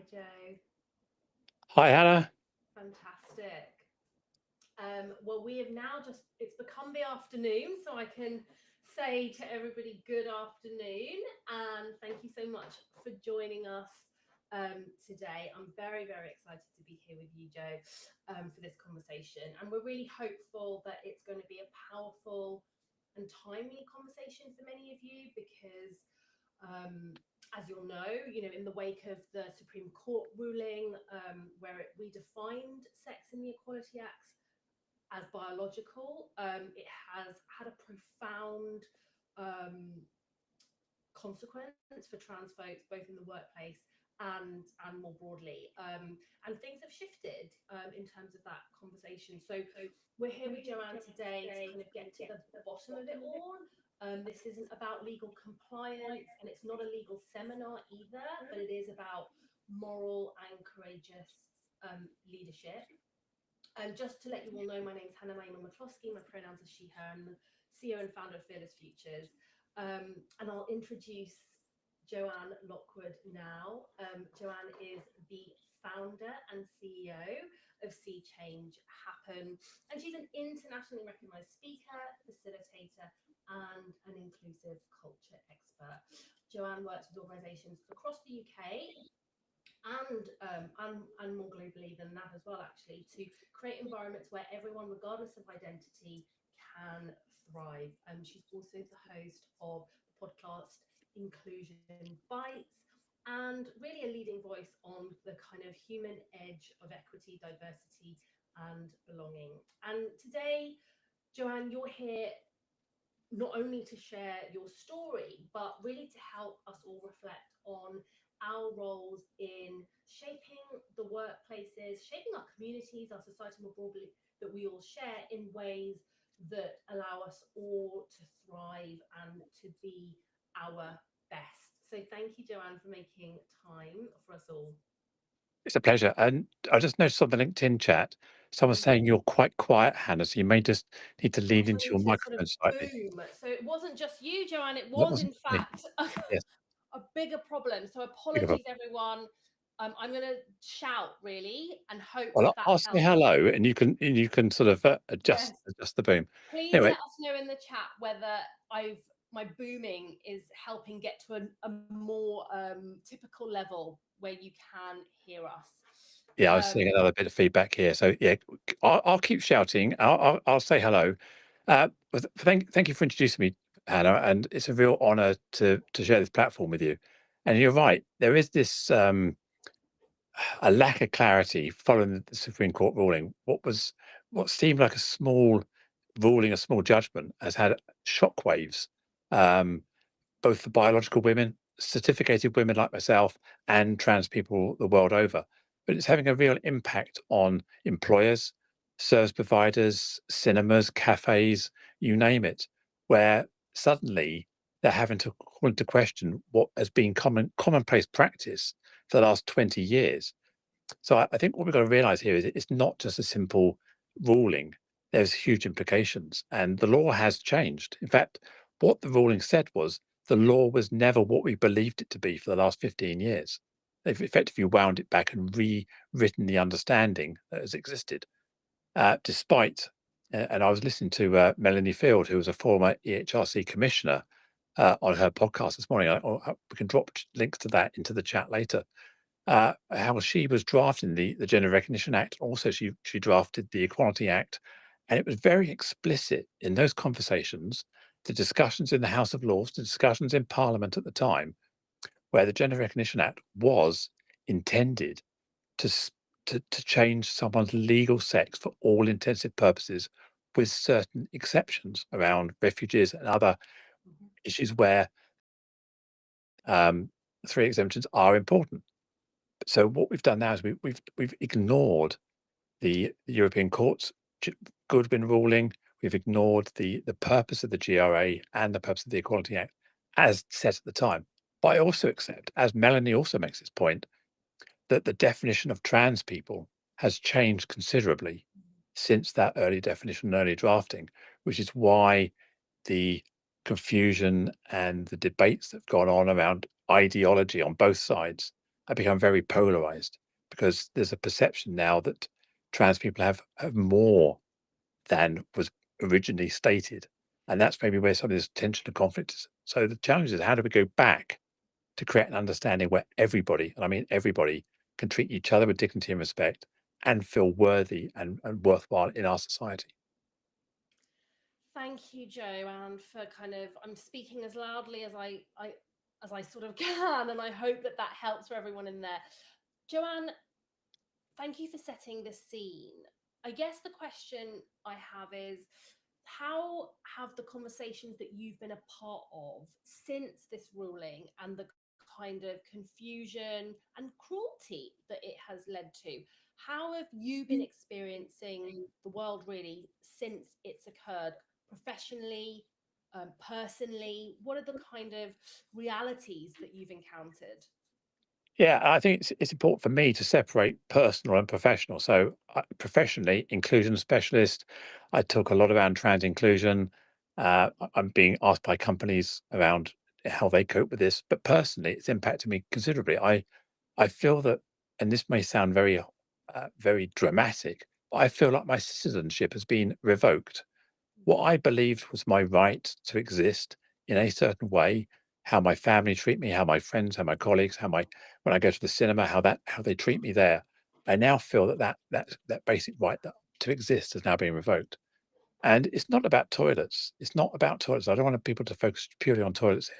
Hi, Joe. Hi, Hannah. Fantastic. Well, we have now it's become the afternoon, so I can say to everybody, good afternoon, and thank you so much for joining us today. I'm very, very excited to be here with you, Joe, for this conversation. And we're really hopeful that it's going to be a powerful and timely conversation for many of you because as you'll know, in the wake of the Supreme Court ruling, where it redefined Sex and the Equality Acts as biological, it has had a profound consequence for trans folks, both in the workplace and more broadly. And things have shifted in terms of that conversation. So we're here with Joanne today to kind of get to the bottom of it all. This isn't about legal compliance, and it's not a legal seminar either, but it is about moral and courageous leadership. And just to let you all know, my name's Naima McCloskey. My pronouns are she, her. I'm the CEO and founder of Fearless Futures. And I'll introduce Joanne Lockwood now. Joanne is the founder and CEO of See Change Happen. And she's an internationally recognized speaker, facilitator, and an inclusive culture expert. Joanne works with organizations across the UK and more globally than that as well, actually, to create environments where everyone, regardless of identity, can thrive. And she's also the host of the podcast Inclusion Bites, and really a leading voice on the kind of human edge of equity, diversity, and belonging. And today, Joanne, you're here not only to share your story, but really to help us all reflect on our roles in shaping the workplaces, shaping our communities, our society more broadly, that we all share in ways that allow us all to thrive and to be our best. So thank you, Joanne, for making time for us all. It's a pleasure. And I just noticed on the LinkedIn chat, someone's Mhm. saying you're quite quiet, Hannah, so you may just need to I'm lean into having your to sort of microphone slightly. boom. So it wasn't just you, Joanne, it That was wasn't in just me. fact Yes, a bigger problem. So big of a apologies, everyone. I'm going to shout really and hope well, that that I'll say helps. hello, and you can sort of Yes. adjust the boom. Please Anyway, let us know in the chat whether I've my booming is helping get to a more typical level where you can hear us. yeah, I was seeing Um, another bit of feedback here. So yeah, I'll keep shouting. I'll say hello. Thank you for introducing me, Hannah, and it's a real honour to share this platform with you. And you're right, there is this a lack of clarity following the Supreme Court ruling. What seemed like a small ruling, a small judgment, has had shockwaves, um, both for biological women, certificated women like myself, and trans people the world over. But it's having a real impact on employers, service providers, cinemas, cafes, you name it, where suddenly they're having to call into question what has been commonplace practice for the last 20 years. So I think what we've got to realize here is it's not just a simple ruling. There's huge implications, and the law has changed. In fact, what the ruling said was the law was never what we believed it to be for the last 15 years. They've effectively wound it back and rewritten the understanding that has existed, despite. And I was listening to Melanie Field, who was a former EHRC commissioner, on her podcast this morning. We can drop links to that into the chat later. How she was drafting the Gender Recognition Act. Also, she drafted the Equality Act, and it was very explicit in those conversations, the discussions in the House of Lords, the discussions in Parliament at the time, where the Gender Recognition Act was intended to to change someone's legal sex for all intensive purposes, with certain exceptions around refugees and other mhm. issues where um, three exemptions are important. So what we've done now is we've ignored the European Court's Goodwin ruling. We've ignored the purpose of the GRA and the purpose of the Equality Act as set at the time. But I also accept, as Melanie also makes this point, that the definition of trans people has changed considerably since that early definition and early drafting, which is why the confusion and the debates that have gone on around ideology on both sides have become very polarized because there's a perception now that trans people have more than was originally stated. And that's maybe where some of this tension and conflict is. So the challenge is, how do we go back to create an understanding where everybody, and I mean everybody, can treat each other with dignity and respect and feel worthy and worthwhile in our society? Thank you, Joanne, for kind of, I'm speaking as loudly as I sort of can, and I hope that that helps for everyone in there. Joanne, thank you for setting the scene. I guess the question I have is, how have the conversations that you've been a part of since this ruling and the kind of confusion and cruelty that it has led to, how have you been experiencing the world really since it's occurred, professionally, personally? What are the kind of realities that you've encountered? Yeah, I think it's important for me to separate personal and professional. So, professionally, inclusion specialist, I talk a lot around trans inclusion. I'm being asked by companies around how they cope with this, but personally, it's impacted me considerably. I feel that, and this may sound very dramatic, but I feel like my citizenship has been revoked. What I believed was my right to exist in a certain way, how my family treat me, how my friends, how my colleagues, when I go to the cinema, how they treat me there. I now feel that basic right to exist has now been revoked. And it's not about toilets. It's not about toilets. I don't want people to focus purely on toilets here.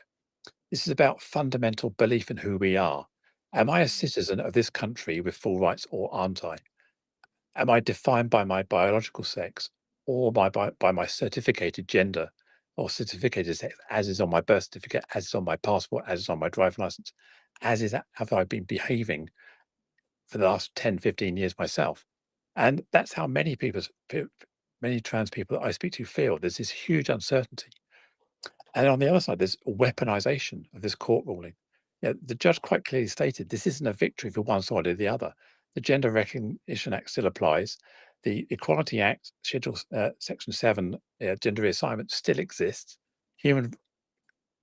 This is about fundamental belief in who we are. Am I a citizen of this country with full rights, or aren't I? Am I defined by my biological sex, or by my certificated gender or certificated sex, as is on my birth certificate, as is on my passport, as is on my driving license, have I been behaving for the last 10, 15 years myself? And that's how many trans people that I speak to feel. There's this huge uncertainty. And on the other side, there's a weaponization of this court ruling. The judge quite clearly stated this isn't a victory for one side or the other. The Gender Recognition Act still applies. The Equality Act, Section 7, gender reassignment still exists. Human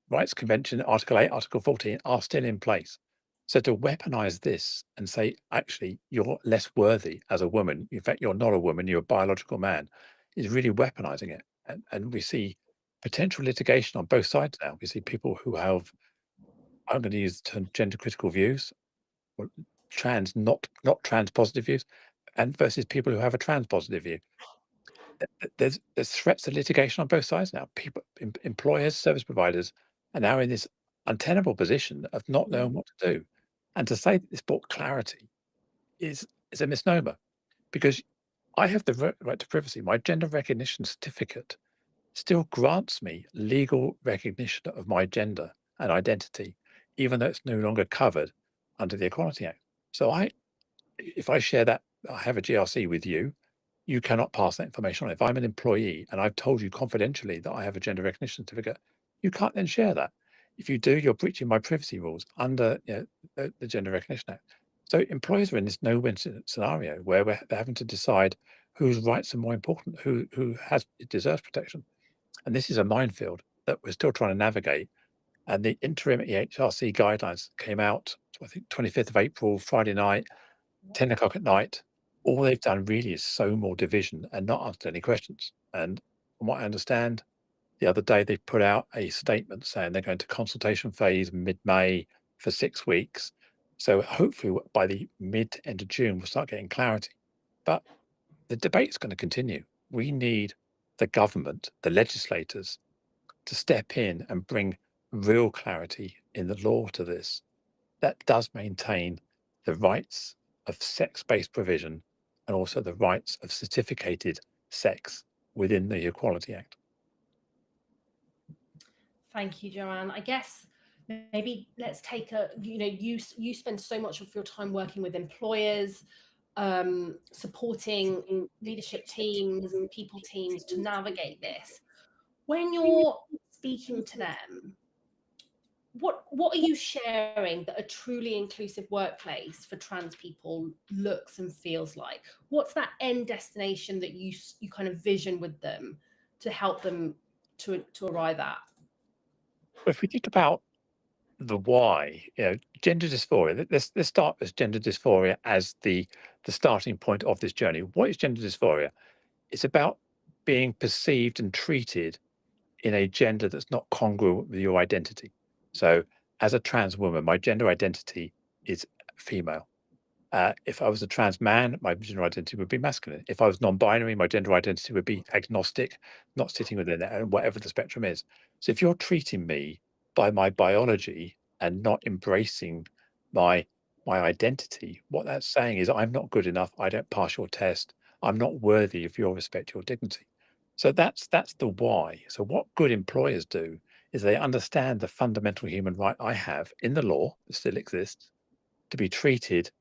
Rights Convention, Article 8, Article 14 are still in place. So to weaponize this and say, actually, you're less worthy as a woman, in fact, you're not a woman, you're a biological man, is really weaponizing it. And we see potential litigation on both sides now. We see people who have, I'm going to use the term gender critical views, or not trans positive views, and versus people who have a trans positive view. There's threats of litigation on both sides now. Employers, service providers are now in this untenable position of not knowing what to do. And to say that this brought clarity is a misnomer, because I have the right to privacy. My gender recognition certificate still grants me legal recognition of my gender and identity, even though it's no longer covered under the Equality Act. So if I share that, I have a GRC with you, you cannot pass that information on. If I'm an employee and I've told you confidentially that I have a gender recognition certificate, you can't then share that. If you do, you're breaching my privacy rules under the Gender Recognition Act. So employers are in this no-win scenario where they're having to decide whose rights are more important, who deserves protection. And this is a minefield that we're still trying to navigate. And the interim EHRC guidelines came out, I think, 25th of April, Friday night, 10 o'clock at night. All they've done really is sow more division and not answer any questions. And from what I understand, the other day they put out a statement saying they're going to consultation phase mid-May for 6 weeks. So hopefully by the mid to end of June, we'll start getting clarity. But the debate's going to continue. We need the government, the legislators, to step in and bring real clarity in the law to this that does maintain the rights of sex-based provision and also the rights of certificated sex within the Equality Act. Thank you, Joanne. I guess maybe let's take you spend so much of your time working with employers, supporting leadership teams, people teams to navigate this. When you're speaking to them, what are you sharing that a truly inclusive workplace for trans people looks and feels like? What's that end destination that you kind of vision with them to help them to arrive at? If we think about the why. Gender dysphoria. Let's start as gender dysphoria as the starting point of this journey. What is gender dysphoria? It's about being perceived and treated in a gender that's not congruent with your identity. So, as a trans woman, my gender identity is female. If I was a trans man, my gender identity would be masculine. If I was non-binary, my gender identity would be agnostic, not sitting within it, and whatever the spectrum is. So if you're treating me by my biology and not embracing my identity, what that's saying is I'm not good enough. I don't pass your test. I'm not worthy of your respect, your dignity. So that's the why. So what good employers do is they understand the fundamental human right I have in the law that still exists to be treated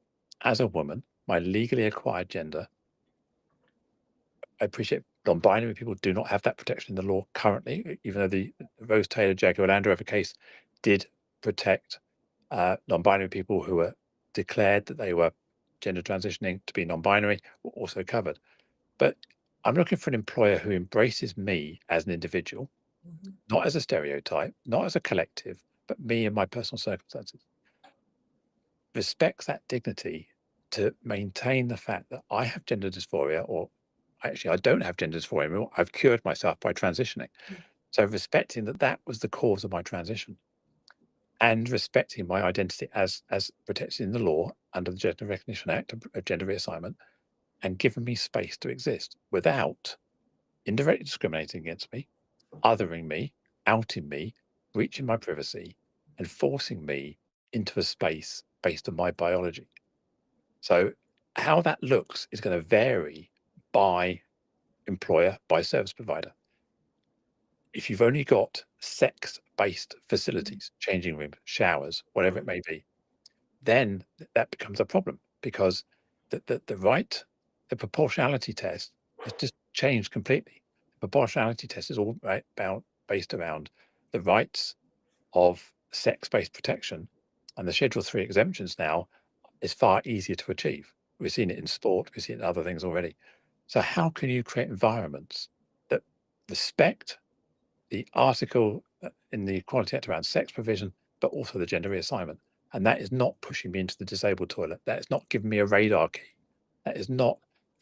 as a woman, my legally acquired gender. I appreciate non-binary people do not have that protection in the law currently, even though the Rose Taylor, Jaguar Land Rover case did protect non-binary people who were declared that they were gender transitioning to be non-binary, were also covered. But I'm looking for an employer who embraces me as an individual, not as a stereotype, not as a collective, but me and my personal circumstances. Respects that dignity to maintain the fact that I have gender dysphoria, or actually I don't have gender dysphoria anymore. I've cured myself by transitioning. So respecting that that was the cause of my transition, and respecting my identity as protected in the law under the Gender Recognition Act of gender reassignment, and giving me space to exist without indirectly discriminating against me, othering me, outing me, breaching my privacy, and forcing me into a space based on my biology. So how that looks is going to vary by employer, by service provider. If you've only got sex-based facilities, changing rooms, showers, whatever it may be, then that becomes a problem, because the proportionality test has just changed completely. The proportionality test is all based around the rights of sex-based protection, and the Schedule 3 exemptions now is far easier to achieve. We've seen it in sport, we've seen it in other things already. So how can you create environments that respect the article in the Equality Act around sex provision, but also the gender reassignment? And that is not pushing me into the disabled toilet. That is not giving me a radar key. That is not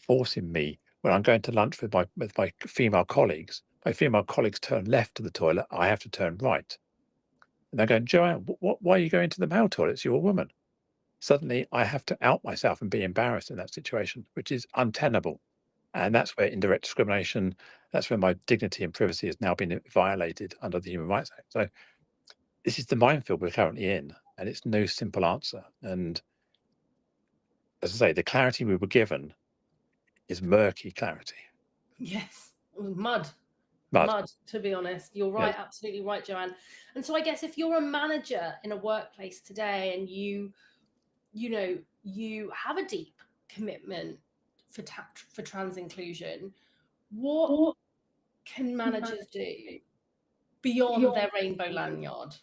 forcing me, when I'm going to lunch with my female colleagues, my female colleagues turn left to the toilet, I have to turn right. And they're going, Joanne, why are you going to the male toilets? You're a woman. Suddenly I have to out myself and be embarrassed in that situation, which is untenable. And that's where indirect discrimination, that's where my dignity and privacy has now been violated under the Human Rights Act. So this is the minefield we're currently in, and it's no simple answer. And as I say, the clarity we were given is murky clarity. Yes, mud, to be honest. You're right, Yes. absolutely right, Joanne. And so I guess if you're a manager in a workplace today and you have a deep commitment for trans inclusion, what can managers do beyond their rainbow lanyard?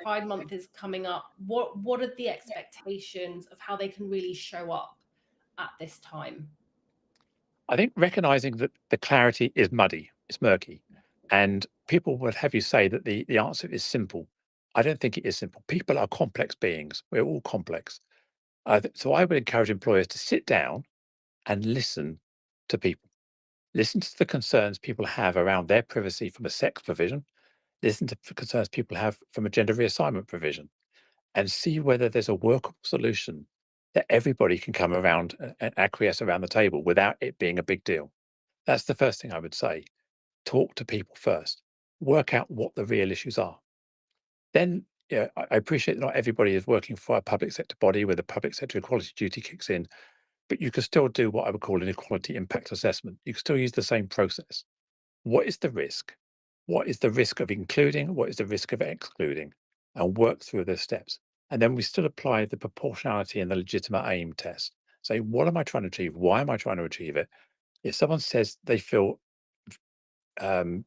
Pride Month is coming up. What are the expectations of how they can really show up at this time? I think recognizing that the clarity is muddy, it's murky, and people would have you say that the answer is simple. I don't think it is simple. People are complex beings. We're all complex. So I would encourage employers to sit down and listen to people. Listen to the concerns people have around their privacy from a sex provision. Listen to the concerns people have from a gender reassignment provision, and see whether there's a workable solution that everybody can come around and acquiesce around the table without it being a big deal. That's the first thing I would say. Talk to people first. Work out what the real issues are. Then, I appreciate that not everybody is working for a public sector body where the public sector equality duty kicks in, but you can still do what I would call an equality impact assessment. You can still use the same process. What is the risk? What is the risk of including? What is the risk of excluding? And work through those steps. And then we still apply the proportionality and the legitimate aim test. Say, what am I trying to achieve? Why am I trying to achieve it? If someone says they feel um,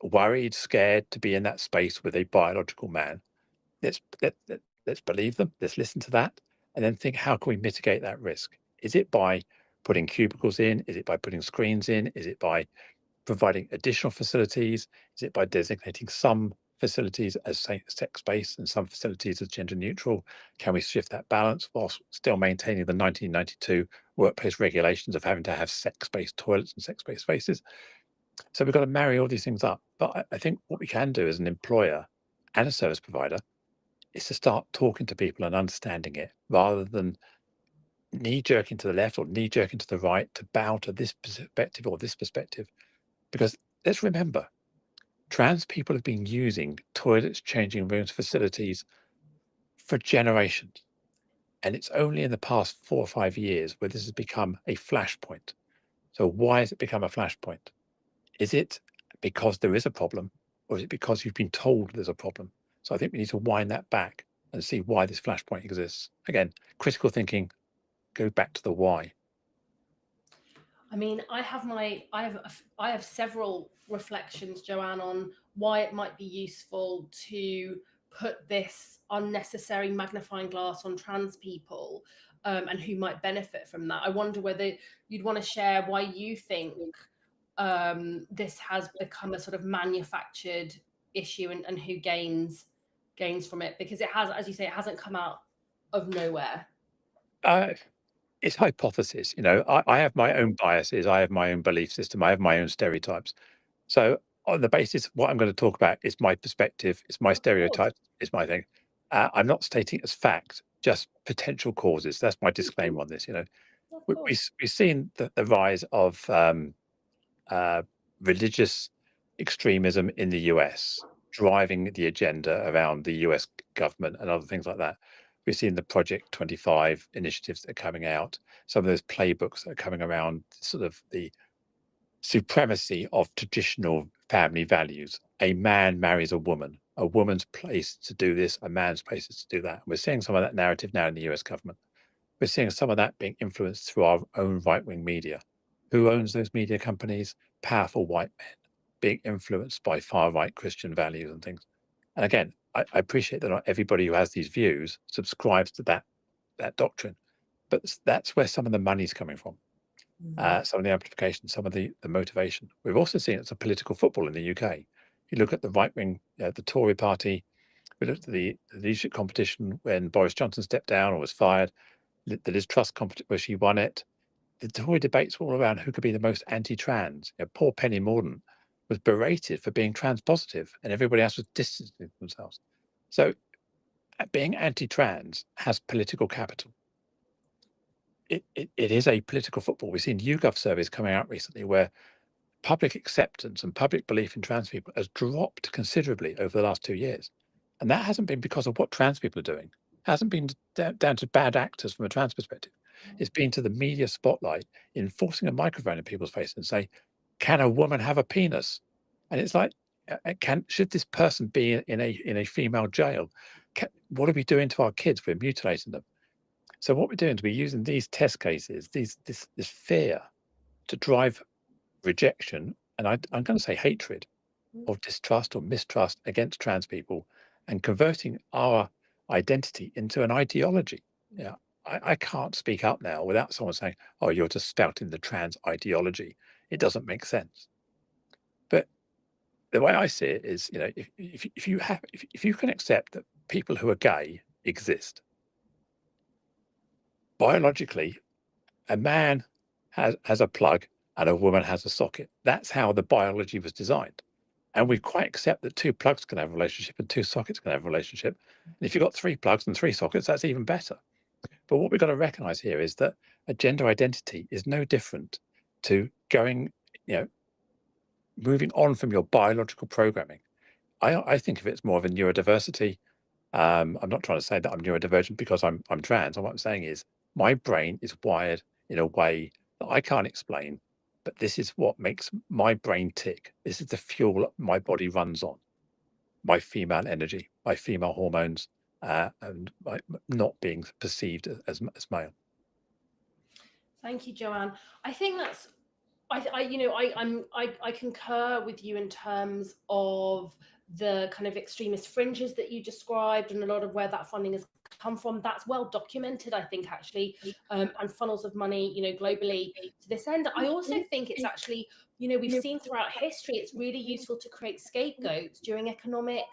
worried, scared to be in that space with a biological man, let's believe them. Let's listen to that, and then think, how can we mitigate that risk? Is it by putting cubicles in? Is it by putting screens in? Is it by providing additional facilities? Is it by designating some facilities as sex-based and some facilities as gender neutral? Can we shift that balance whilst still maintaining the 1992 workplace regulations of having to have sex-based toilets and sex-based spaces? So we've got to marry all these things up. But I think what we can do as an employer and a service provider is to start talking to people and understanding it rather than knee-jerking to the left or knee-jerking to the right to bow to this perspective or this perspective. Because let's remember, trans people have been using toilets, changing rooms, facilities for generations. And it's only in the past 4 or 5 years where this has become a flashpoint. So why has it become a flashpoint? Is it because there is a problem, or is it because you've been told there's a problem? So I think we need to wind that back and see why this flashpoint exists. Again, critical thinking, go back to the why. I mean, I have several reflections, Joanne, on why it might be useful to put this unnecessary magnifying glass on trans people, and who might benefit from that. I wonder whether you'd want to share why you think this has become a sort of manufactured issue, and who gains from it, because it has, as you say, it hasn't come out of nowhere. It's hypothesis. I have my own biases. I have my own belief system. I have my own stereotypes. So on the basis, what I'm going to talk about is my perspective. It's my stereotype. It's my thing. I'm not stating it as fact, just potential causes. That's my disclaimer on this. We've seen the rise of religious extremism in the US driving the agenda around the US government and other things like that. We've seen the Project 25 initiatives that are coming out, some of those playbooks that are coming around, sort of the supremacy of traditional family values. A man marries a woman's place to do this, a man's place is to do that. We're seeing some of that narrative now in the US government. We're seeing some of that being influenced through our own right-wing media. Who owns those media companies? Powerful white men being influenced by far-right Christian values and things. And again, I appreciate that not everybody who has these views subscribes to that doctrine, but that's where some of the money's coming from. Some of the amplification, some of the motivation. We've also seen it's a political football in the UK. You look at the right-wing, the Tory party. We looked at the leadership competition when Boris Johnson stepped down or was fired. The Liz Truss competition where she won it. The Tory debates were all around who could be the most anti-trans. Poor Penny Mordaunt was berated for being trans positive, and everybody else was distancing themselves. So being anti-trans has political capital. It is a political football. We've seen YouGov surveys coming out recently where public acceptance and public belief in trans people has dropped considerably over the last 2 years. And that hasn't been because of what trans people are doing. It hasn't been down to bad actors from a trans perspective. It's been to the media spotlight enforcing a microphone in people's faces and say, can a woman have a penis? And it's like, should this person be in a female jail? What are we doing to our kids? We're mutilating them. So what we're doing is we're using these test cases, this fear to drive rejection, and I'm going to say hatred or distrust or mistrust against trans people, and converting our identity into an ideology. Yeah, I can't speak up now without someone saying, "Oh, you're just spouting the trans ideology." It doesn't make sense. But the way I see it is, if you can accept that people who are gay exist biologically, a man has a plug and a woman has a socket. That's how the biology was designed. And we quite accept that 2 plugs can have a relationship and 2 sockets can have a relationship. And if you've got 3 plugs and 3 sockets, that's even better. But what we've got to recognize here is that a gender identity is no different to moving on from your biological programming. I think of it as more of a neurodiversity. I'm not trying to say that I'm neurodivergent because I'm trans. And what I'm saying is my brain is wired in a way that I can't explain, but this is what makes my brain tick. This is the fuel my body runs on. My female energy, my female hormones, and my not being perceived as male. Thank you, Joanne. I think that's, I concur with you in terms of the kind of extremist fringes that you described, and a lot of where that funding has come from. That's well documented, I think, actually, and funnels of money, globally to this end. I also think it's actually, we've seen throughout history, it's really useful to create scapegoats during economic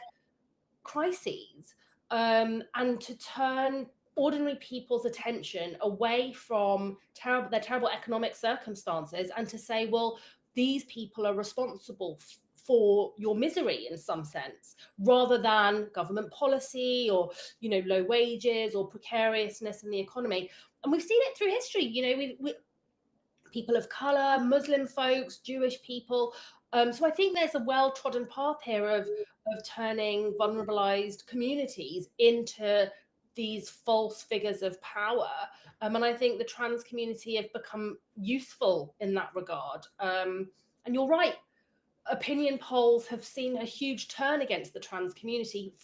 crises, and to turn ordinary people's attention away from their terrible economic circumstances, and to say, well, these people are responsible for your misery in some sense, rather than government policy or, you know, low wages or precariousness in the economy. And we've seen it through history. You know, we people of color, Muslim folks, Jewish people. So I think there's a well-trodden path here of turning vulnerabilized communities into these false figures of power. And I think the trans community have become useful in that regard. And you're right, opinion polls have seen a huge turn against the trans community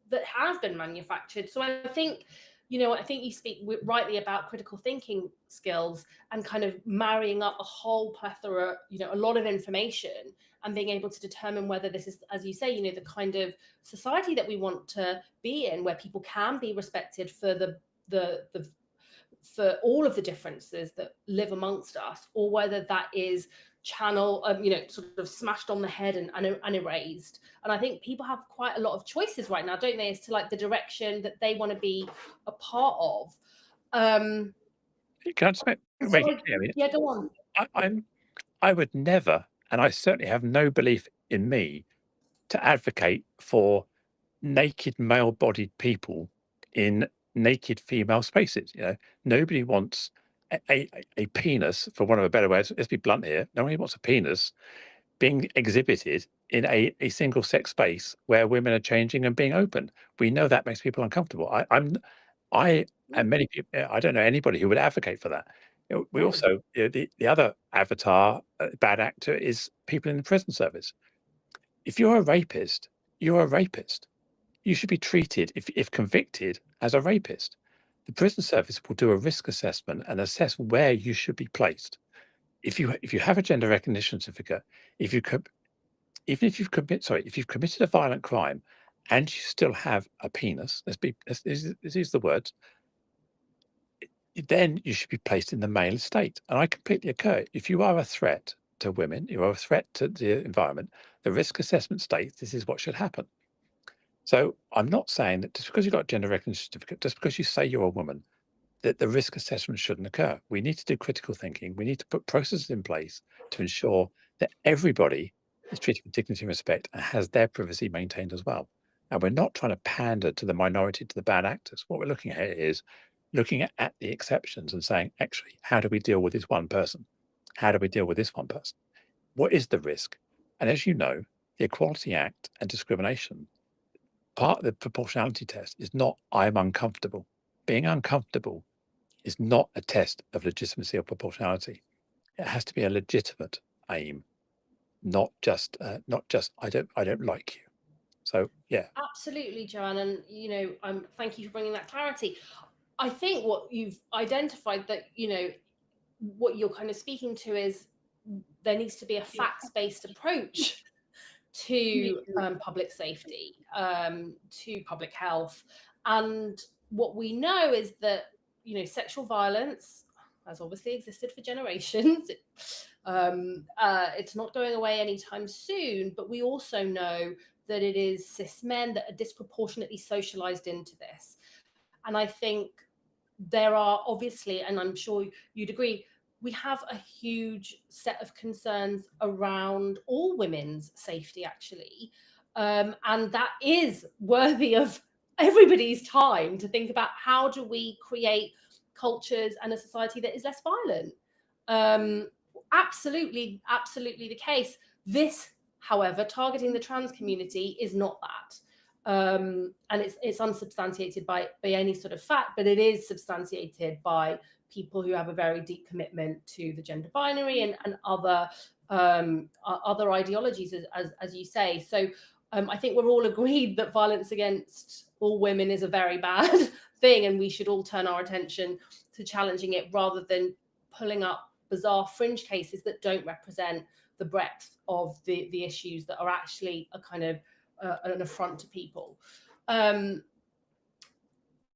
that has been manufactured. So I think, you know, I think you speak rightly about critical thinking skills and kind of marrying up a whole plethora, you know, a lot of information, and being able to determine whether this is, as you say, you know, the kind of society that we want to be in, where people can be respected for for all of the differences that live amongst us, or whether that is you know, sort of smashed on the head and erased. And I think people have quite a lot of choices right now, don't they, as to like the direction that they want to be a part of. Can I just make it clear? Yeah, go on. I would never, and I certainly have no belief in me, to advocate for naked male-bodied people in naked female spaces. You know, nobody wants a penis, for want of a better word. Let's be blunt here. Nobody wants a penis being exhibited in a single-sex space where women are changing and being open. We know that makes people uncomfortable. I and many people. I don't know anybody who would advocate for that. You know, we also, you know, the other avatar, bad actor, is people in the prison service. If you're a rapist, you're a rapist. You should be treated, if convicted, as a rapist. The prison service will do a risk assessment and assess where you should be placed. If you have a gender recognition certificate, if you've committed a violent crime, and you still have a penis, let's use the words, then you should be placed in the male estate. And I completely concur. If you are a threat to women, you are a threat to the environment, the risk assessment states this is what should happen. So I'm not saying that just because you've got a gender recognition certificate, just because you say you're a woman, that the risk assessment shouldn't occur. We need to do critical thinking. We need to put processes in place to ensure that everybody is treated with dignity and respect and has their privacy maintained as well. And we're not trying to pander to the minority, to the bad actors. What we're looking at is looking at the exceptions and saying, actually, how do we deal with this one person? How do we deal with this one person? What is the risk? And as you know, the Equality Act and discrimination, part of the proportionality test is not I'm uncomfortable. Being uncomfortable is not a test of legitimacy or proportionality. It has to be a legitimate aim, not just I don't like you. So yeah. Absolutely, Joanne. And you know, thank you for bringing that clarity. I think what you've identified, that, you know, what you're kind of speaking to is there needs to be a facts-based approach to public safety, to public health. And what we know is that, you know, sexual violence has obviously existed for generations. It's not going away anytime soon, but we also know that it is cis men that are disproportionately socialized into this. And I think there are obviously, and I'm sure you'd agree, we have a huge set of concerns around all women's safety, actually. And that is worthy of everybody's time to think about, how do we create cultures and a society that is less violent? Absolutely the case. This, however, targeting the trans community is not that. And it's unsubstantiated by any sort of fact, but it is substantiated by people who have a very deep commitment to the gender binary and other ideologies, as you say. So I think we're all agreed that violence against all women is a very bad thing, and we should all turn our attention to challenging it, rather than pulling up bizarre fringe cases that don't represent the breadth of the issues that are actually a kind of an affront to people.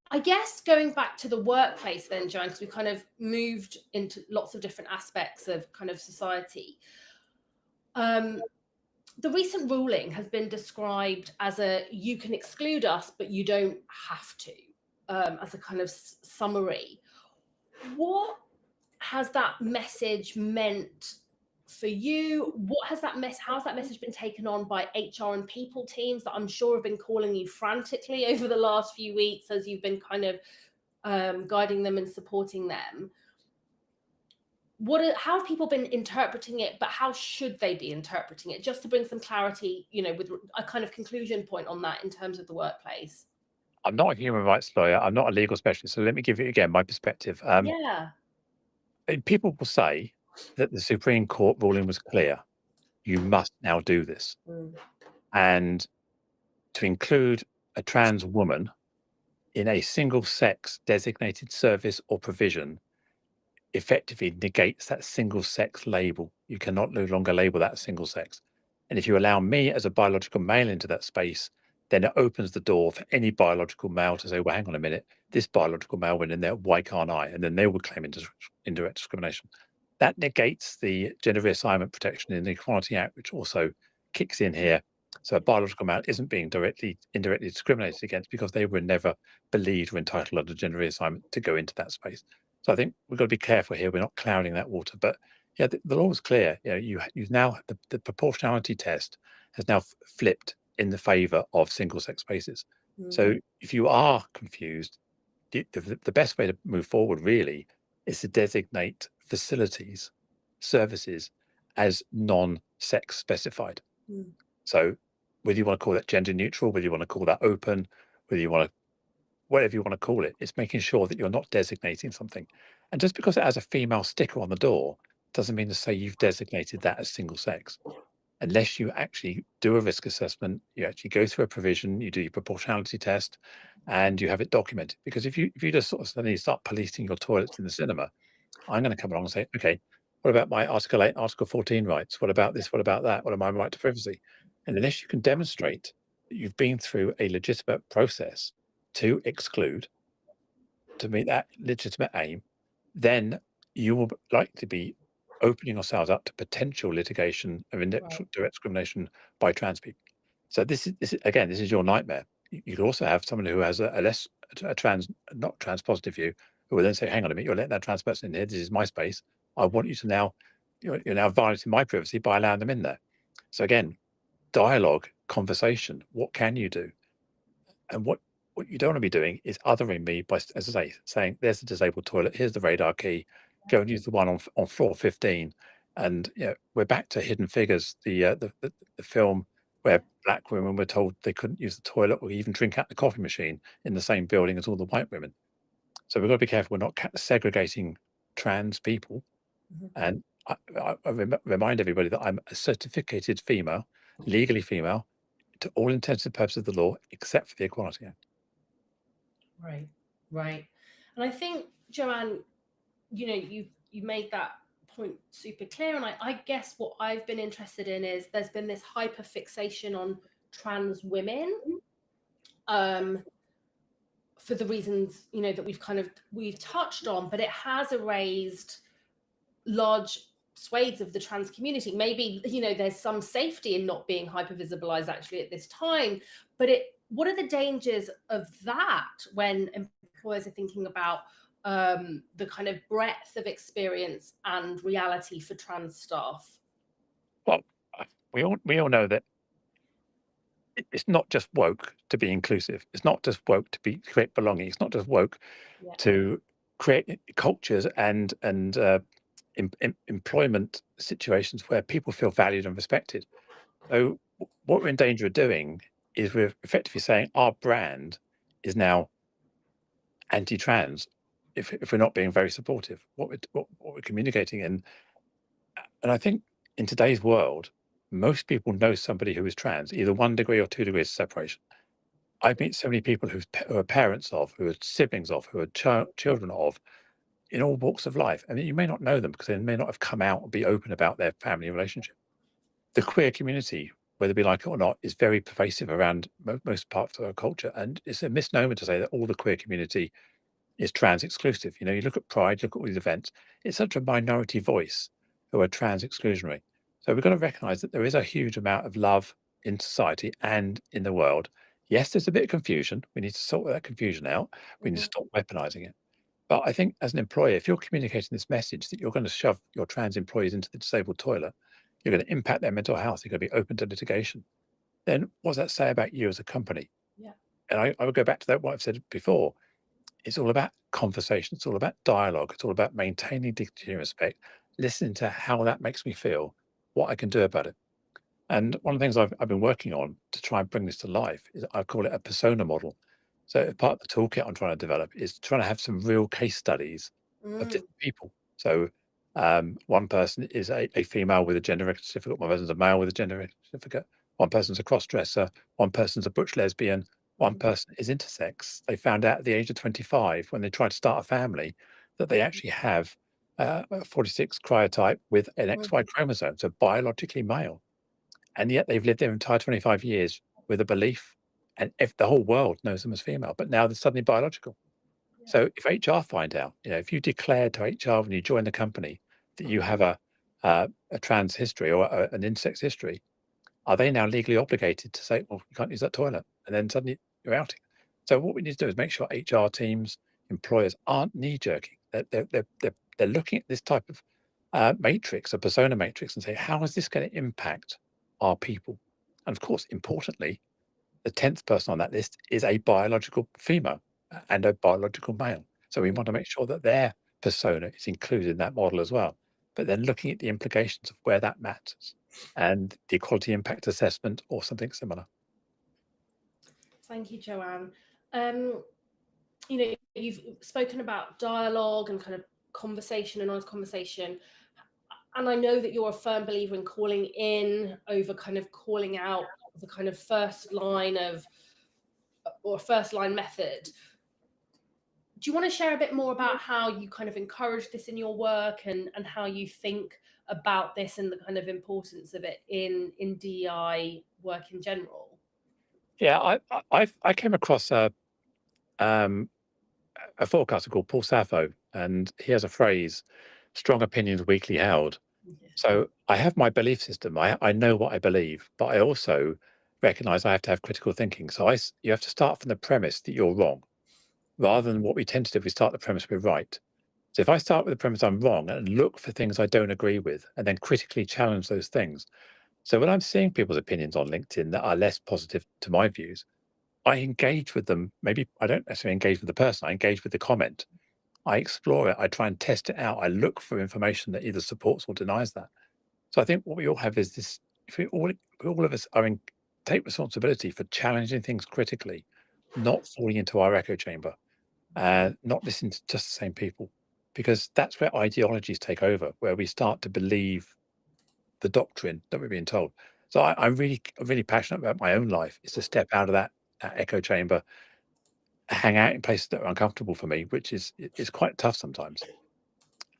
I guess going back to the workplace then, Joanne, because we kind of moved into lots of different aspects of kind of society. the recent ruling has been described as you can exclude us, but you don't have to, as a kind of summary. What has that message meant for you? How's that message been taken on by HR and people teams that I'm sure have been calling you frantically over the last few weeks as you've been kind of guiding them and supporting them? How have people been interpreting it, but how should they be interpreting it? Just to bring some clarity, with a kind of conclusion point on that in terms of the workplace. I'm not a human rights lawyer. I'm not a legal specialist. So let me give you again my perspective. Yeah. People will say that the Supreme Court ruling was clear. You must now do this. And to include a trans woman in a single sex designated service or provision effectively negates that single sex label. You cannot no longer label that single sex. And if you allow me as a biological male into that space, then it opens the door for any biological male to say, well, hang on a minute, this biological male went in there, why can't I? And then they will claim indirect discrimination. That negates the gender reassignment protection in the Equality Act, which also kicks in here. So a biological male isn't being indirectly discriminated against because they were never believed or entitled under gender reassignment to go into that space. So I think we've got to be careful here. We're not clouding that water. But yeah, the law was clear. You now the proportionality test has now flipped in the favour of single-sex spaces. So if you are confused, the best way to move forward really is to designate facilities, services as non-sex specified. So whether you want to call that gender neutral, whether you want to call that open, whether you want to whatever you want to call it, it's making sure that you're not designating something. And just because it has a female sticker on the door doesn't mean to say you've designated that as single sex. Unless you actually do a risk assessment, you actually go through a provision, you do your proportionality test, and you have it documented. Because if you just sort of suddenly start policing your toilets in the cinema, I'm going to come along and say, okay, what about my Article 8, Article 14 rights? What about this? What about that? What about my right to privacy? And unless you can demonstrate that you've been through a legitimate process to exclude, to meet that legitimate aim, then you will likely be opening yourselves up to potential litigation of direct discrimination by trans people. So this is your nightmare. You could also have someone who has a trans, not trans positive view, who will then say, hang on a minute, you're letting that trans person in here. This is my space. I want you to now, you're now violating my privacy by allowing them in there. So again, dialogue, conversation, what can you do? And what you don't want to be doing is othering me by, as I say, saying, there's the disabled toilet, here's the radar key, go and use the one on floor 15. And we're back to Hidden Figures, the film where black women were told they couldn't use the toilet or even drink out the coffee machine in the same building as all the white women. So we've got to be careful we're not segregating trans people. And I remind everybody that I'm a certificated female, legally female, to all intents and purposes of the law, except for the Equality Act. Right. And I think, Joanne, you made that point super clear. And I guess what I've been interested in is there's been this hyper fixation on trans women, for the reasons, that we've touched on, but it has erased large swathes of the trans community. Maybe, there's some safety in not being hyper visibilized actually at this time, but what are the dangers of that when employers are thinking about the kind of breadth of experience and reality for trans staff? Well, we all know that it's not just woke to be inclusive. It's not just woke to create belonging. It's not just woke to create cultures and employment situations where people feel valued and respected. So what we're in danger of doing is we're effectively saying our brand is now anti-trans if we're not being very supportive. What we're communicating and I think in today's world, most people know somebody who is trans, either 1 degree or 2 degrees of separation. I meet so many people who are parents of, who are siblings of, who are children of, in all walks of life. I mean, you may not know them because they may not have come out and be open about their family relationship. The queer community, whether we like it or not, is very pervasive around most parts of our culture. And it's a misnomer to say that all the queer community is trans exclusive. You look at Pride, look at all these events, it's such a minority voice who are trans exclusionary. So we've got to recognize that there is a huge amount of love in society and in the world. Yes, there's a bit of confusion. We need to sort that confusion out. We need to Mhm. stop weaponizing it. But I think as an employer, if you're communicating this message that you're going to shove your trans employees into the disabled toilet, you're going to impact their mental health, you're going to be open to litigation, then what does that say about you as a company? Yeah. And I would go back to that, what I've said before. It's all about conversation. It's all about dialogue. It's all about maintaining dignity and respect, listening to how that makes me feel, what I can do about it. And one of the things I've been working on to try and bring this to life is I call it a persona model. So part of the toolkit I'm trying to develop is trying to have some real case studies of Mm. different people. So one person is a female with a gender record certificate, one person's a male with a gender record certificate, one person's a cross-dresser, one person's a butch lesbian, one Mhm. person is intersex. They found out at the age of 25 when they tried to start a family that they actually have a 46 cryotype with an XY Mhm. chromosome, so biologically male. And yet they've lived their entire 25 years with a belief, and if the whole world knows them as female, but now they're suddenly biological. Yeah. So if HR find out, if you declare to HR when you join the company that you have a trans history or an intersex history, are they now legally obligated to say, well, you can't use that toilet? And then suddenly you're outing. So what we need to do is make sure HR teams, employers aren't knee jerking. They're looking at this type of matrix, a persona matrix, and say, how is this going to impact our people? And of course, importantly, the 10th person on that list is a biological female and a biological male. So we Mm. want to make sure that their persona is included in that model as well. But then looking at the implications of where that matters and the equality impact assessment or something similar. Thank you, Joanne. You've spoken about dialogue and kind of conversation and honest conversation. And I know that you're a firm believer in calling in over kind of calling out the kind of first line method. Do you want to share a bit more about how you kind of encourage this in your work and how you think about this and the kind of importance of it in DEI work in general? Yeah, I came across um, a forecaster called Paul Sappho, and he has a phrase, strong opinions weakly held. Yeah. So I have my belief system. I know what I believe, but I also recognize I have to have critical thinking. So you have to start from the premise that you're wrong, rather than what we tend to do. We start the premise we're right. So if I start with the premise I'm wrong and look for things I don't agree with, and then critically challenge those things. So when I'm seeing people's opinions on LinkedIn that are less positive to my views, I engage with them. Maybe I don't necessarily engage with the person. I engage with the comment. I explore it. I try and test it out. I look for information that either supports or denies that. So I think what we all have is this: if all of us are take responsibility for challenging things critically, not falling into our echo chamber, and not listening to just the same people, because that's where ideologies take over, where we start to believe the doctrine that we're being told. So I'm really passionate about my own life is to step out of that echo chamber, hang out in places that are uncomfortable for me, which is quite tough sometimes,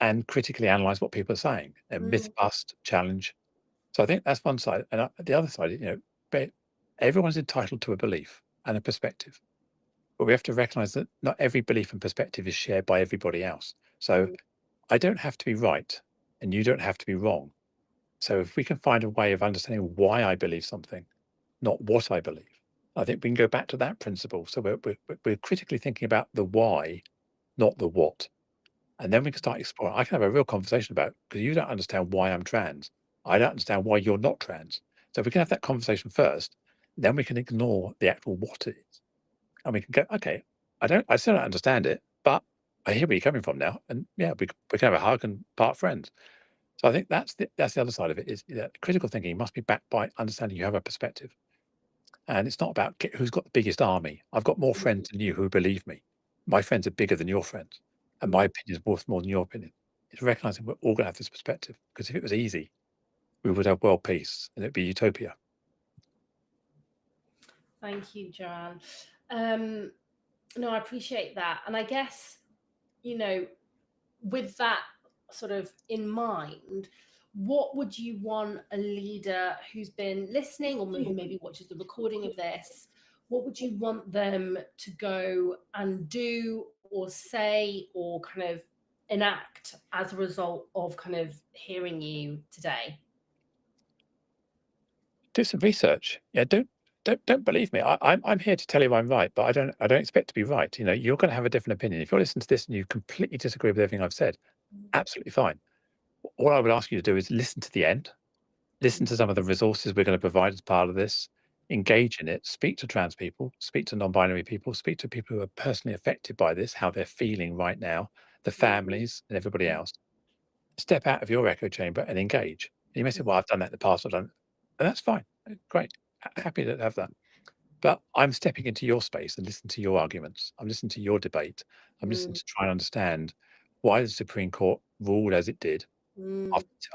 and critically analyze what people are saying and myth Mm. bust, challenge. So I think that's one side, and the other side, everyone's entitled to a belief and a perspective, but we have to recognize that not every belief and perspective is shared by everybody else. So Mm. I don't have to be right, and you don't have to be wrong. So if we can find a way of understanding why I believe something, not what I believe, I think we can go back to that principle. So we're critically thinking about the why, not the what. And then we can start exploring. I can have a real conversation about, because you don't understand why I'm trans. I don't understand why you're not trans. So if we can have that conversation first, then we can ignore the actual what it is. And we can go, okay, I still don't understand it, but I hear where you're coming from now. And yeah, we can have a hug and part friends. So I think that's the other side of it is that critical thinking must be backed by understanding you have a perspective. And it's not about who's got the biggest army. I've got more friends than you who believe me. My friends are bigger than your friends. And my Mm. opinion is worth more than your opinion. It's recognizing we're all going to have this perspective. Because if it was easy, we would have world peace and it'd be utopia. Thank you, Joanne. Um, no, I appreciate that. And I guess, you know, with that sort of in mind, what would you want a leader who's been listening or who maybe watches the recording of this, what would you want them to go and do or say or kind of enact as a result of kind of hearing you today? do some research. Yeah, don't believe me. I'm here to tell you I'm right, but I don't expect to be right. You know, you're going to have a different opinion. If you're listening to this and you completely disagree with everything I've said, absolutely fine. All I would ask you to do is listen to the end, listen to some of the resources we're going to provide as part of this, engage in it, speak to trans people, speak to non-binary people, speak to people who are personally affected by this, how they're feeling right now, the families and everybody else. Step out of your echo chamber and engage. And you may say, well, I've done that in the past, I've done, and that's fine. Great. Happy to have that. But I'm stepping into your space and listening to your arguments. I'm listening to your debate. I'm listening to try and understand why the Supreme Court ruled as it did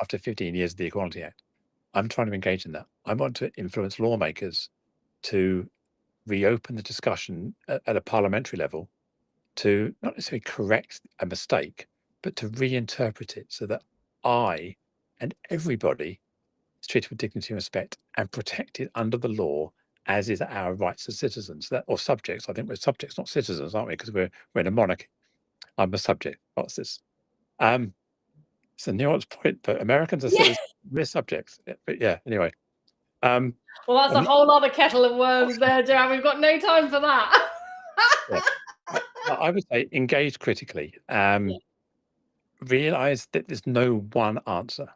after 15 years of the Equality Act. I'm trying to engage in that. I want to influence lawmakers to reopen the discussion at a parliamentary level to not necessarily correct a mistake, but to reinterpret it so that I and everybody is treated with dignity and respect and protected under the law, as is our rights as citizens or subjects. I think we're subjects, not citizens, aren't we? Because we're in a monarchy. I'm a subject. What's this? It's a nuanced point, but Americans are citizens, we're subjects. But yeah, anyway. Well, that's a whole other kettle of worms there, Joanne. We've got no time for that. Yeah. I would say engage critically. Realize that there's no one answer.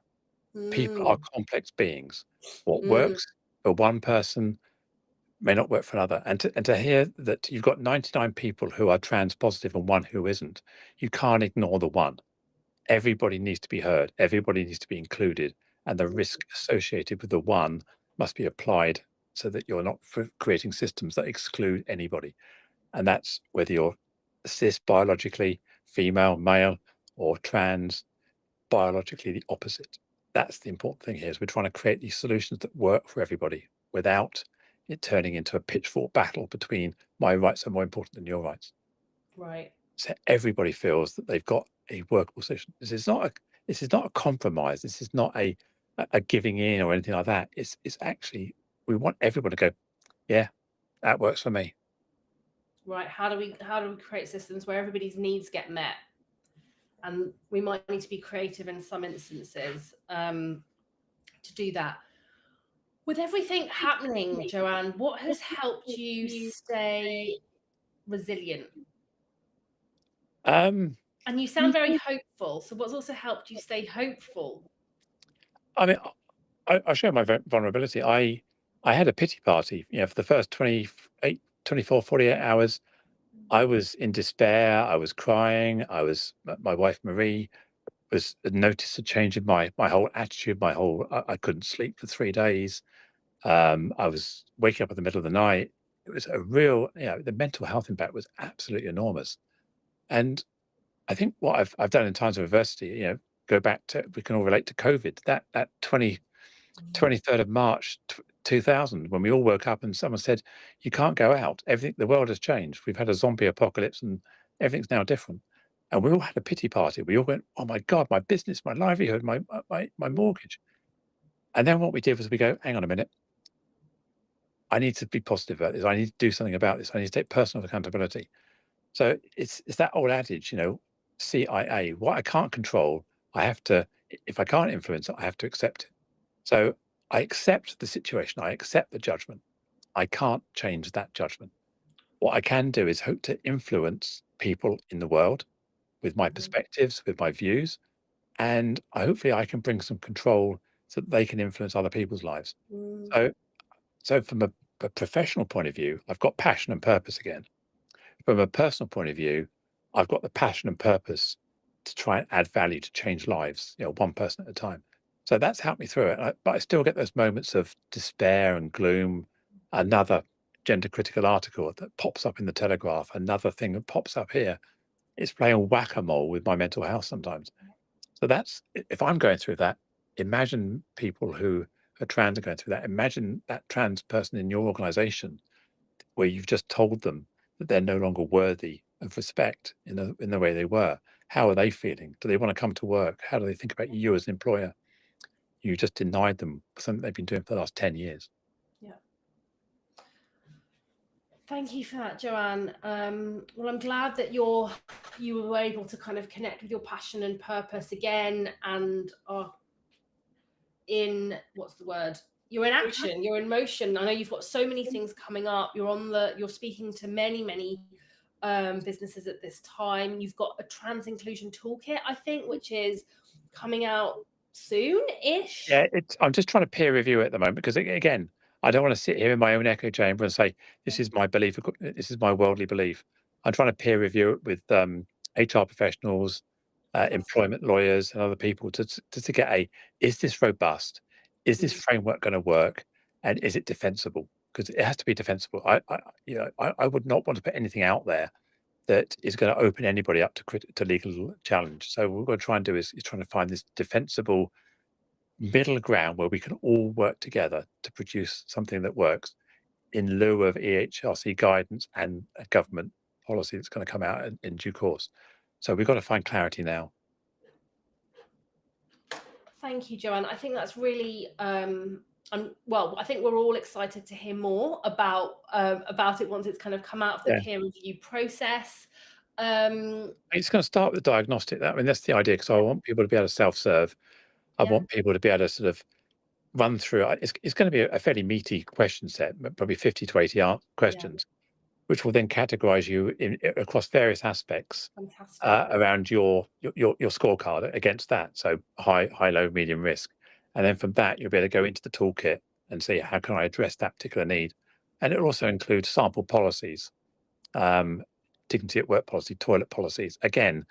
People are complex beings. What works for one person may not work for another. And to hear that you've got 99 people who are trans positive and one who isn't, you can't ignore the one. Everybody needs to be heard. Everybody needs to be included. And the risk associated with the one must be applied so that you're not creating systems that exclude anybody. And that's whether you're cis biologically, female, male, or trans, biologically the opposite. That's the important thing here, is we're trying to create these solutions that work for everybody without it turning into a pitchfork battle between my rights are more important than your rights. Right. So everybody feels that they've got a workable solution. This is not a compromise. This is not a giving in or anything like that. It's actually, we want everyone to go, yeah, that works for me. Right. How do we create systems where everybody's needs get met? And we might need to be creative in some instances to do that. With everything happening, Joanne, what has helped you stay resilient? And you sound very hopeful. So what's also helped you stay hopeful? I mean, I share my vulnerability. I had a pity party, for the first 28, 24, 48 hours. I was in despair. I was crying. My wife, Marie, noticed a change in my whole attitude, I couldn't sleep for 3 days. I was waking up in the middle of the night. It was a real, the mental health impact was absolutely enormous. And I think what I've done in times of adversity, go back to, we can all relate to COVID, that 23rd of March 2000, when we all woke up and someone said, you can't go out. The world has changed. We've had a zombie apocalypse and everything's now different. And we all had a pity party. We all went, oh my God, my business, my livelihood, my mortgage. And then what we did was we go, hang on a minute. I need to be positive about this. I need to do something about this. I need to take personal accountability. So it's that old adage, CIA, what I can't control, if I can't influence it, I have to accept it. So I accept the situation. I accept the judgment. I can't change that judgment. What I can do is hope to influence people in the world with my perspectives, with my views, and hopefully I can bring some control so that they can influence other people's lives. So from a professional point of view, I've got passion and purpose again. From a personal point of view, I've got the passion and purpose to try and add value to change lives, one person at a time. So that's helped me through it. But I still get those moments of despair and gloom. Another gender critical article that pops up in the Telegraph, another thing that pops up here. It's playing whack-a-mole with my mental health sometimes. So if I'm going through that, imagine people who are trans are going through that. Imagine that trans person in your organization where you've just told them that they're no longer worthy of respect in the way they were. How are they feeling? Do they want to come to work? How do they think about you as an employer? You just denied them something they've been doing for the last 10 years. Yeah. Thank you for that, Joanne. Well, I'm glad that you were able to kind of connect with your passion and purpose again, and are in, what's the word? you're in action, you're in motion. I know you've got so many things coming up. You're speaking to many businesses at this time. You've got a trans inclusion toolkit, I think, which is coming out soon-ish. Yeah, I'm just trying to peer review it at the moment because again, I don't want to sit here in my own echo chamber and say this is my belief, this is my worldly belief. I'm trying to peer review it with HR professionals, employment lawyers, and other people to get is this robust? Is this framework going to work? And is it defensible? Because it has to be defensible. I would not want to put anything out there that is going to open anybody up to legal challenge. So what we're going to try and do is trying to find this defensible middle ground where we can all work together to produce something that works in lieu of EHRC guidance and a government policy that's going to come out in due course. So we've got to find clarity now. Thank you, Joanne. I think that's really well, I think we're all excited to hear more about it once it's kind of come out of the peer review process. It's going to start with the diagnostic. I mean, that's the idea, because I want people to be able to self-serve. I want people to be able to sort of run through. It's going to be a fairly meaty question set, probably 50 to 80 questions, which will then categorize you across various aspects around your scorecard against that. So high, low, medium risk. And then from that, you'll be able to go into the toolkit and see how can I address that particular need. And it will also include sample policies, dignity at work policy, toilet policies, again,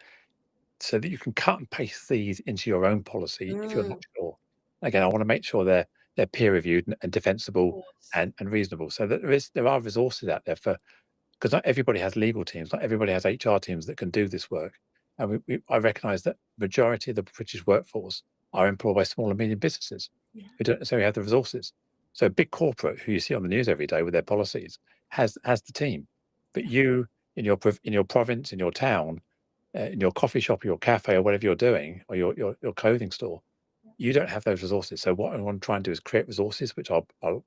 so that you can cut and paste these into your own policy if you're not sure. Again, I want to make sure they're peer reviewed and defensible and reasonable, so that there are resources out there because not everybody has legal teams, not everybody has HR teams that can do this work. And I recognise that majority of the British workforce are employed by small and medium businesses who don't necessarily have the resources. So a big corporate who you see on the news every day with their policies has the team, but you in your province, in your town, in your coffee shop or your cafe or whatever you're doing, or your clothing store, you don't have those resources. So what I want to try and do is create resources, which I'll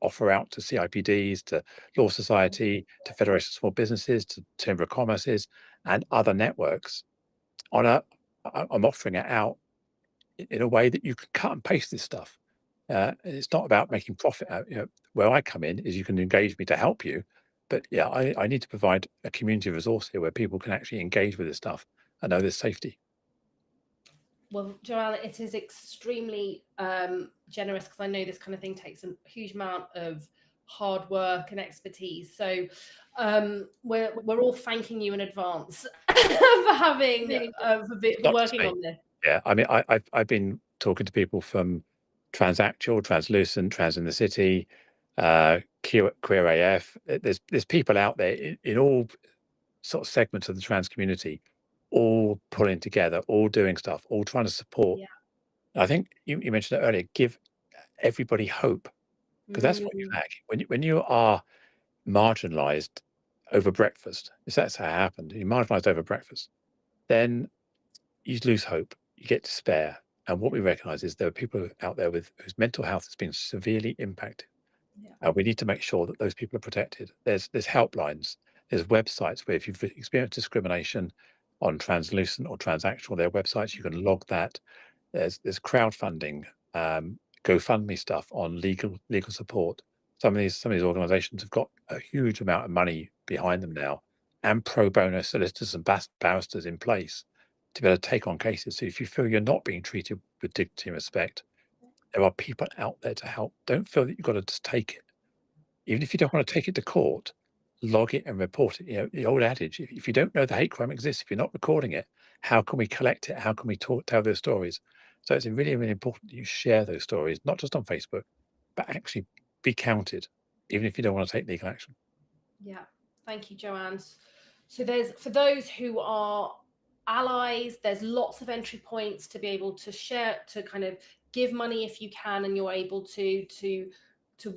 offer out to CIPDs, to Law Society, to Federation of Small Businesses, to Chamber of Commerce's, and other networks. I'm offering it out in a way that you can cut and paste this stuff. It's not about making profit out. Where I come in is you can engage me to help you, but I need to provide a community resource here where people can actually engage with this stuff and know there's safety. Well, Joanne, it is extremely generous, because I know this kind of thing takes a huge amount of hard work and expertise. So we're all thanking you in advance for having for working on this. Yeah, I mean, I've been talking to people from Transactual, Translucent, Trans in the City, Queer AF. There's people out there in all sort of segments of the trans community, all pulling together, all doing stuff, all trying to support. I think you mentioned it earlier, give everybody hope, because that's what you lack. When you are marginalized over breakfast, if that's how it happened, you're marginalized over breakfast, then you lose hope, you get despair. And what we recognize is there are people out there whose mental health has been severely impacted. We need to make sure that those people are protected. There's helplines, there's websites where if you've experienced discrimination on Translucent or Transactional, there are websites you can log that. There's crowdfunding, GoFundMe stuff on legal support. Some of these organizations have got a huge amount of money behind them now, and pro bono solicitors and barristers in place to be able to take on cases. So if you feel you're not being treated with dignity and respect, there are people out there to help. Don't feel that you've got to just take it. Even if you don't want to take it to court, log it and report it. The old adage, if you don't know the hate crime exists, if you're not recording it, how can we collect it? How can we tell those stories? So it's really, really important that you share those stories, not just on Facebook, but actually be counted, even if you don't want to take legal action. Yeah, thank you, Joanne. So for those who are allies, there's lots of entry points to be able to share, to kind of give money if you can, and you're able to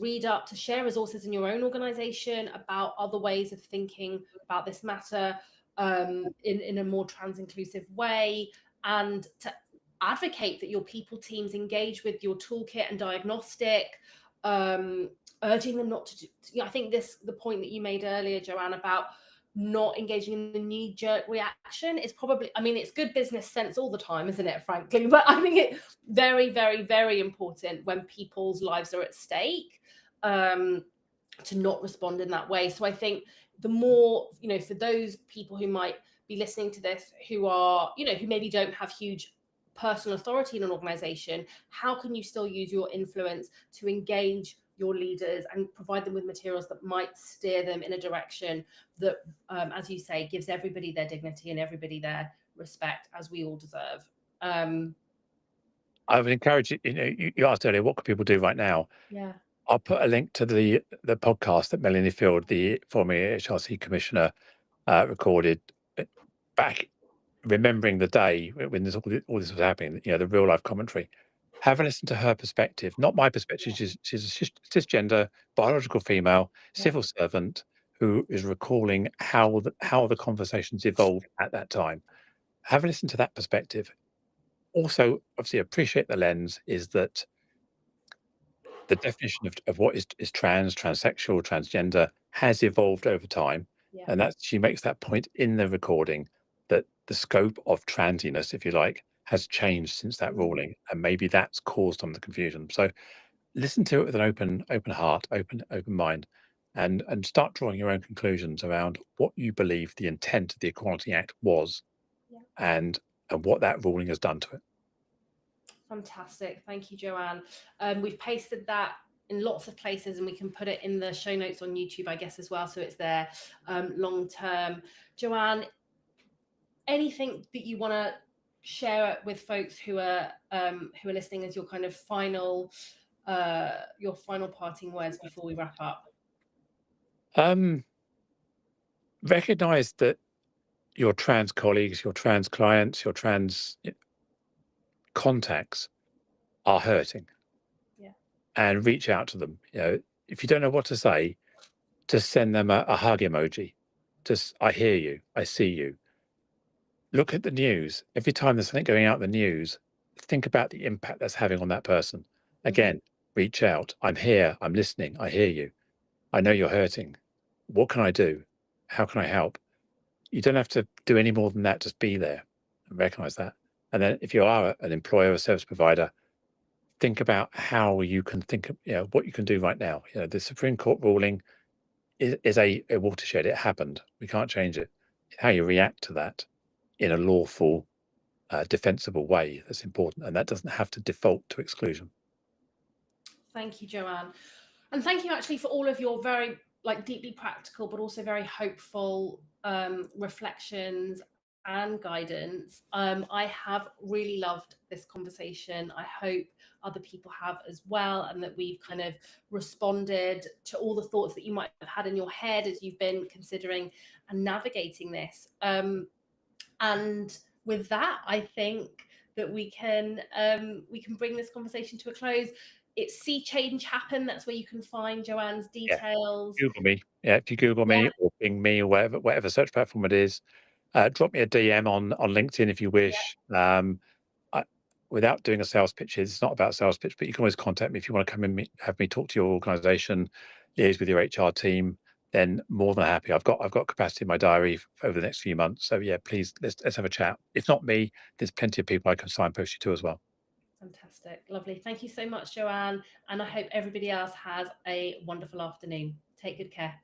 read up, to share resources in your own organization about other ways of thinking about this matter in a more trans inclusive way, and to advocate that your people teams engage with your toolkit and diagnostic, urging them not to do. I think the point that you made earlier, Joanne, about not engaging in the knee-jerk reaction is probably, I mean, it's good business sense all the time, isn't it, frankly? But I think it's very, very, very important when people's lives are at stake, to not respond in that way. So I think the more, for those people who might be listening to this, who are, who maybe don't have huge personal authority in an organization, how can you still use your influence to engage your leaders and provide them with materials that might steer them in a direction that, as you say, gives everybody their dignity and everybody their respect, as we all deserve. I would encourage you. You asked earlier, what can people do right now? Yeah. I'll put a link to the podcast that Melanie Field, the former HRC commissioner, recorded back, remembering the day when all this was happening. The real life commentary. Have a listen to her perspective, not my perspective. She's a cisgender, biological female, civil servant who is recalling how the conversations evolved at that time. Have a listen to that perspective. Also, obviously, appreciate the lens is that the definition of what is transsexual, transgender has evolved over time. Yeah. And that she makes that point in the recording that the scope of transiness, if you like, has changed since that ruling. And maybe that's caused some of the confusion. So listen to it with an open heart, open mind, and start drawing your own conclusions around what you believe the intent of the Equality Act was, and what that ruling has done to it. Fantastic. Thank you, Joanne. We've pasted that in lots of places, and we can put it in the show notes on YouTube, I guess, as well, so it's there long term. Joanne, anything that you want to share with folks who are listening as your kind of final parting words before we wrap up? Recognize that your trans colleagues, your trans clients, your trans contacts are hurting. Yeah. And reach out to them. If you don't know what to say, just send them a hug emoji. Just, I hear you, I see you. Look at the news. Every time there's something going out in the news, think about the impact that's having on that person. Again, reach out. I'm here, I'm listening, I hear you. I know you're hurting. What can I do? How can I help? You don't have to do any more than that. Just be there and recognize that. And then if you are an employer or service provider, think about how you can what you can do right now. The Supreme Court ruling is a watershed. It happened. We can't change it. How you react to that in a lawful, defensible way that's important. And that doesn't have to default to exclusion. Thank you, Joanne. And thank you actually for all of your very deeply practical, but also very hopeful reflections and guidance. I have really loved this conversation. I hope other people have as well, and that we've kind of responded to all the thoughts that you might have had in your head as you've been considering and navigating this. And with that, I think that we can bring this conversation to a close. It's See Change Happen. That's where you can find Joanne's details. Google me. If you Google me or Bing me or whatever search platform it is, drop me a DM on LinkedIn if you wish. Without doing a sales pitch, it's not about sales pitch, but you can always contact me if you want to come and have me talk to your organization, liaise with your HR team. Then more than happy. I've got capacity in my diary over the next few months. So yeah, please let's have a chat. If not me, there's plenty of people I can signpost you to as well. Fantastic. Lovely. Thank you so much, Joanne. And I hope everybody else has a wonderful afternoon. Take good care.